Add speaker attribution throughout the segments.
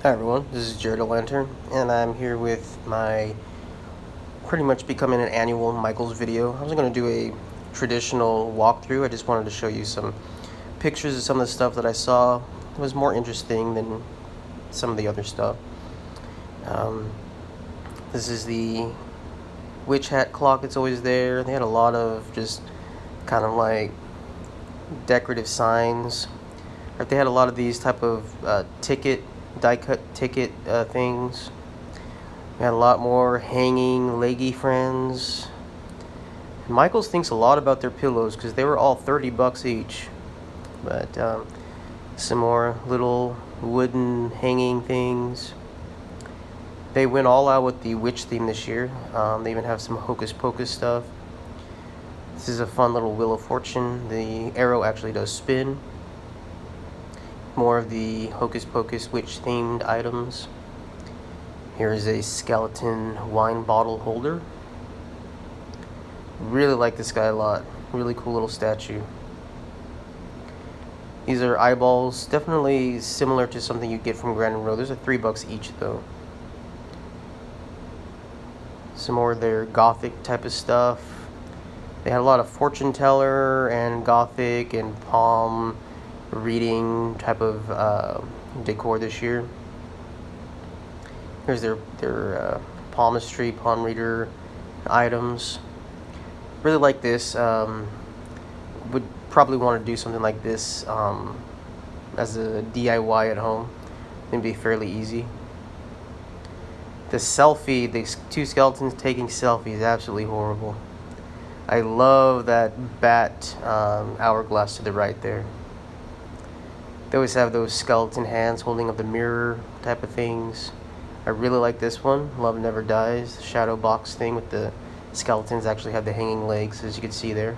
Speaker 1: Hi everyone, this is Jared the Lantern, and I'm here with my pretty much becoming an annual Michaels video. I wasn't going to do a traditional walkthrough, I just wanted to show you some pictures of some of the stuff that I saw. It was more interesting than some of the other stuff. This is the witch hat clock that's always there. They had a lot of just kind of like decorative signs. They had a lot of these type of die cut ticket things. We had a lot more hanging leggy friends. Michaels thinks a lot about their pillows because they were all $30 each. But some more little wooden hanging things. They went all out with the witch theme this year. They even have some hocus pocus stuff. This is a fun little Wheel of Fortune. The arrow actually does spin. More of the hocus pocus witch themed items. Here is a skeleton wine bottle holder. Really like this guy a lot. Really cool little statue. These are eyeballs. Definitely similar to something you get from Grandin Road. Those are $3 each though. Some more of their gothic type of stuff. They had a lot of fortune teller and gothic and palm reading type of decor this year. Here's their palmistry, palm reader items. Really like this. Would probably want to do something like this as a DIY at home. It'd be fairly easy. The selfie, these two skeletons taking selfies, is absolutely horrible. I love that bat hourglass to the right there. They always have those skeleton hands holding up the mirror type of things. I really like this one, Love Never Dies, the shadow box thing with the skeletons actually have the hanging legs, as you can see there.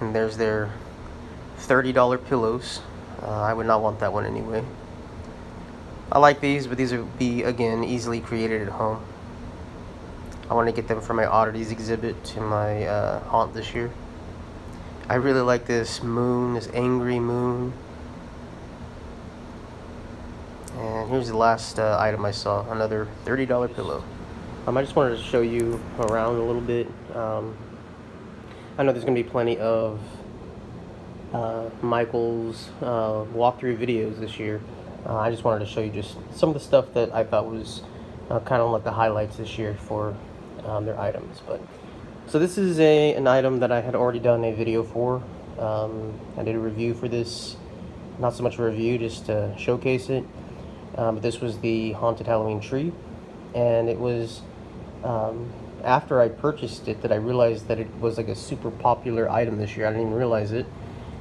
Speaker 1: And there's their $30 pillows. I would not want that one anyway. I like these, but these would be, again, easily created at home. I want to get them for my oddities exhibit in my haunt this year. I really like this moon, this angry moon. And here's the last item I saw, another $30 pillow. I just wanted to show you around a little bit. I know there's going to be plenty of Michael's walkthrough videos this year. I just wanted to show you just some of the stuff that I thought was kind of like the highlights this year for their items. So this is an item that I had already done a video for. I did a review for this, not so much a review, just to showcase it. But this was the Haunted Halloween tree, and it was after I purchased it that I realized that it was like a super popular item this year. I didn't even realize it.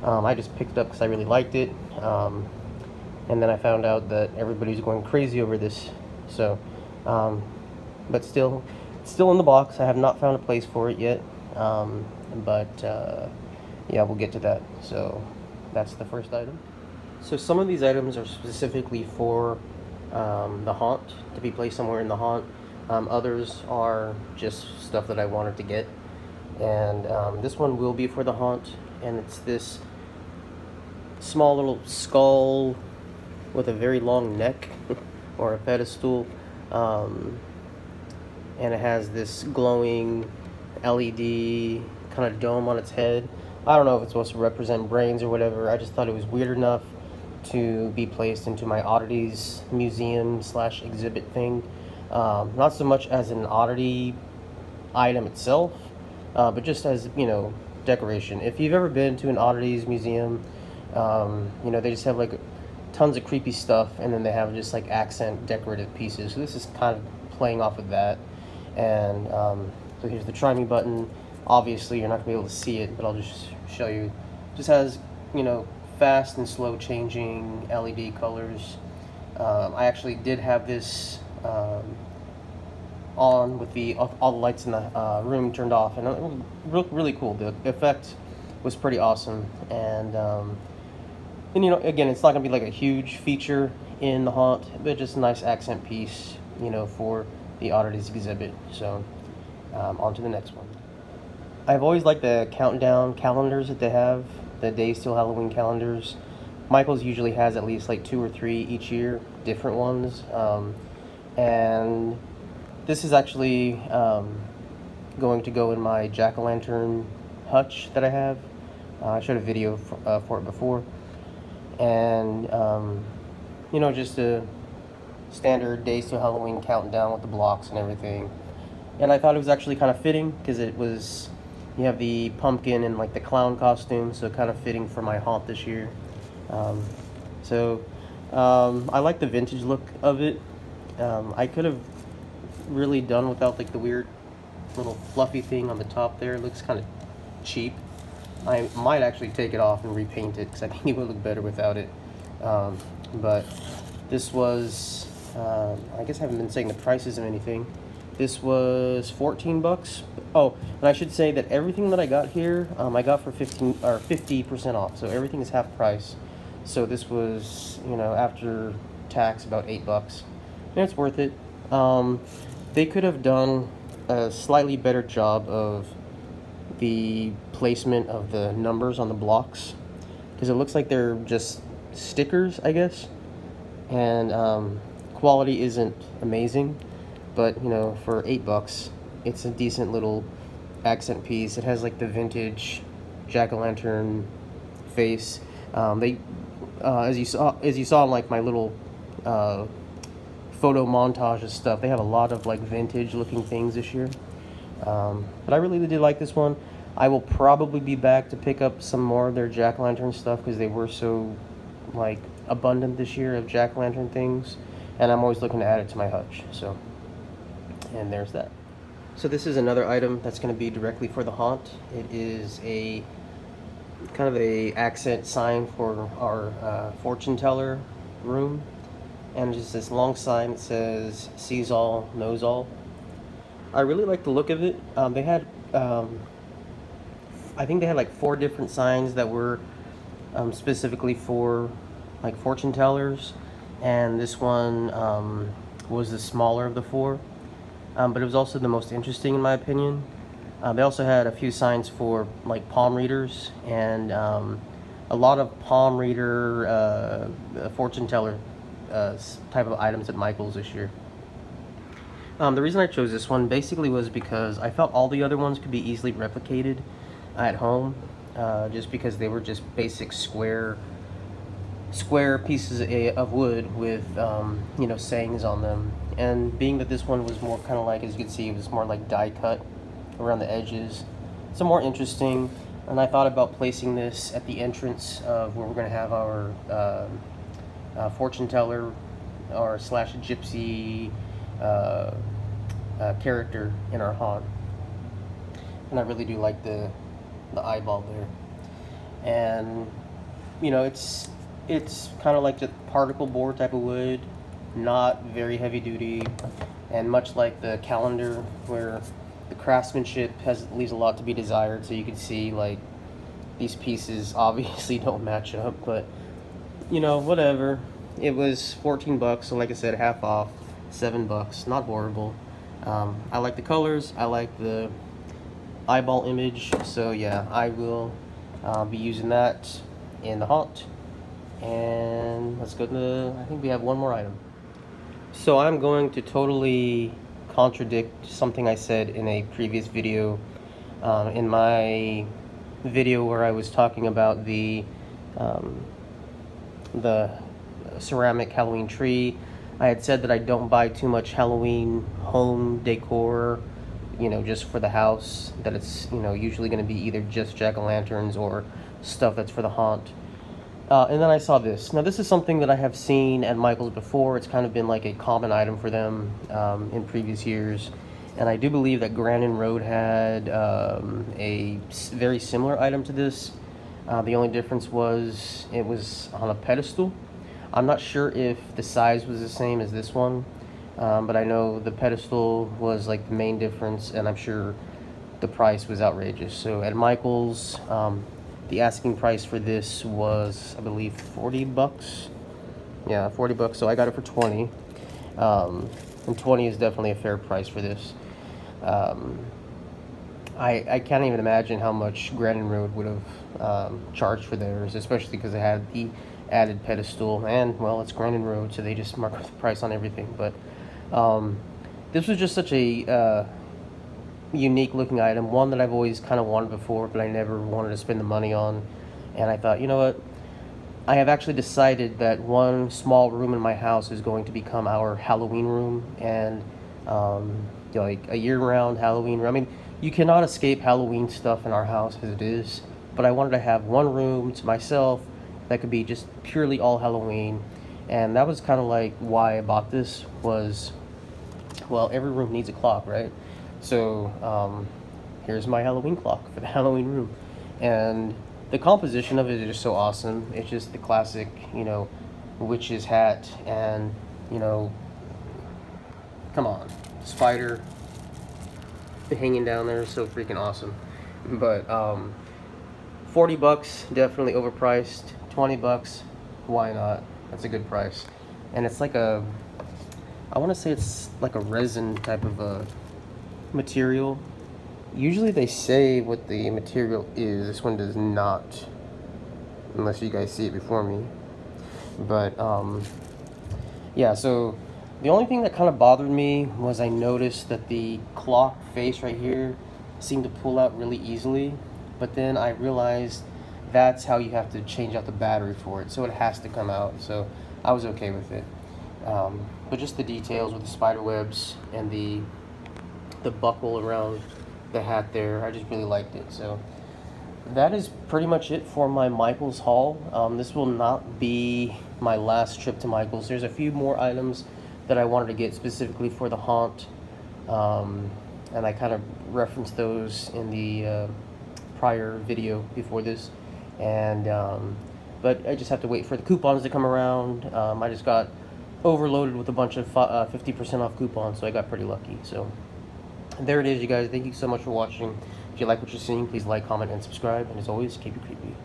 Speaker 1: I just picked it up because I really liked it, and then I found out that everybody's going crazy over this. So, but still, it's still in the box. I have not found a place for it yet, but yeah, we'll get to that. So that's the first item. So some of these items are specifically for the haunt, to be placed somewhere in the haunt. Others are just stuff that I wanted to get. And this one will be for the haunt, and it's this small little skull with a very long neck or a pedestal. And it has this glowing LED kind of dome on its head. I don't know if it's supposed to represent brains or whatever. I just thought it was weird enough to be placed into my oddities museum / exhibit thing. Not so much as an oddity item itself, but just as, you know, decoration. If you've ever been to an oddities museum, you know, they just have like tons of creepy stuff, and then they have just like accent decorative pieces. So this is kind of playing off of that. And so here's the try me button. Obviously you're not gonna be able to see it, but I'll just show you. It just has, you know, fast and slow changing LED colors. I actually did have this on with all the lights in the room turned off, and it was really cool. The effect was pretty awesome, and you know, again, it's not gonna be like a huge feature in the haunt, but just a nice accent piece, you know, for the oddities exhibit. So on to the next one. I've always liked the countdown calendars that they have, the Days Till Halloween calendars. Michaels usually has at least like 2 or 3 each year, different ones. And this is actually going to go in my jack-o'-lantern hutch that I have. I showed a video for it before. And, you know, just a standard Days to Halloween countdown with the blocks and everything. And I thought it was actually kind of fitting because it was, you have the pumpkin and like the clown costume, so kind of fitting for my haunt this year. I like the vintage look of it. I could have really done without like the weird little fluffy thing on the top there. It looks kind of cheap. I might actually take it off and repaint it because I think it would look better without it. But this was, I guess I haven't been saying the prices of anything. This was 14 bucks. Oh, and I should say that everything that I got here, I got for 50% off. So everything is half price. So this was, you know, after tax, about 8 bucks. And it's worth it. They could have done a slightly better job of the placement of the numbers on the blocks, because it looks like they're just stickers, I guess. And quality isn't amazing, but you know, for 8 bucks, it's a decent little accent piece. It has like the vintage jack-o'-lantern face. As you saw in like my little photo montage of stuff, they have a lot of like vintage looking things this year. But I really did like this one. I will probably be back to pick up some more of their jack-o'-lantern stuff because they were so like abundant this year of jack-o'-lantern things, and I'm always looking to add it to my hutch. So, and there's that. So this is another item that's going to be directly for the haunt. It is a kind of a accent sign for our fortune teller room, and just this long sign that says "Sees all, knows all." I really like the look of it. They had, I think they had like 4 different signs that were specifically for like fortune tellers, and this one was the smaller of the 4, but it was also the most interesting in my opinion. They also had a few signs for like palm readers and a lot of palm reader fortune teller type of items at Michael's this year. The reason I chose this one basically was because I felt all the other ones could be easily replicated at home, just because they were just basic square pieces of wood with you know, sayings on them. And being that this one was more kind of like, as you can see, it was more like die cut around the edges, so more interesting. And I thought about placing this at the entrance of where we're going to have our fortune teller or slash gypsy character in our haunt. And I really do like the eyeball there. And you know, it's kind of like the particle board type of wood, not very heavy duty, and much like the calendar, where the craftsmanship leaves a lot to be desired. So you can see like these pieces obviously don't match up, but you know, whatever. It was 14 bucks, so like I said, half off, 7 bucks, not horrible. I like the colors, I like the eyeball image, so yeah, I will be using that in the haunt. And let's go to, I think we have one more item. So I'm going to totally contradict something I said in a previous video. In my video where I was talking about the ceramic Halloween tree, I had said that I don't buy too much Halloween home decor, you know, just for the house, that it's, you know, usually going to be either just jack-o'-lanterns or stuff that's for the haunt. And then I saw this. Now this is something that I have seen at Michael's before. It's kind of been like a common item for them in previous years. And I do believe that Grandin Road had a very similar item to this. The only difference was it was on a pedestal. I'm not sure if the size was the same as this one, but I know the pedestal was like the main difference, and I'm sure the price was outrageous. So at Michael's, the asking price for this was, I believe, 40 bucks. Yeah, 40 bucks. So I got it for 20. And 20 is definitely a fair price for this. I can't even imagine how much Grandin Road would have charged for theirs, especially because it had the added pedestal, and well, it's Grandin Road, so they just mark up the price on everything. But um, this was just such a unique looking item, one that I've always kind of wanted before, but I never wanted to spend the money on. And I thought, you know what? I have actually decided that one small room in my house is going to become our Halloween room, and like a year-round Halloween room. I mean, you cannot escape Halloween stuff in our house as it is, but I wanted to have one room to myself that could be just purely all Halloween, and that was kind of like why I bought this. Was, well, every room needs a clock, right? So here's my Halloween clock for the Halloween room, and the composition of it is just so awesome. It's just the classic, witch's hat, and come on, spider hanging down there is so freaking awesome. But $40, definitely overpriced. $20, why not? That's a good price. And it's like I want to say it's like a resin type of a material. Usually they say what the material is. This one does not, unless you guys see it before me. But yeah, so the only thing that kind of bothered me was I noticed that the clock face right here seemed to pull out really easily, but then I realized that's how you have to change out the battery for it, so it has to come out. So I was okay with it. But just the details with the spider webs and the buckle around the hat there, I just really liked it. So that is pretty much it for my Michaels haul. This will not be my last trip to Michaels. There's a few more items that I wanted to get specifically for the haunt, and I kind of referenced those in the prior video before this. And but I just have to wait for the coupons to come around. I just got overloaded with a bunch of 50% off coupons, so I got pretty lucky. So there it is, you guys. Thank you so much for watching. If you like what you're seeing, please like, comment, and subscribe. And as always, keep it creepy.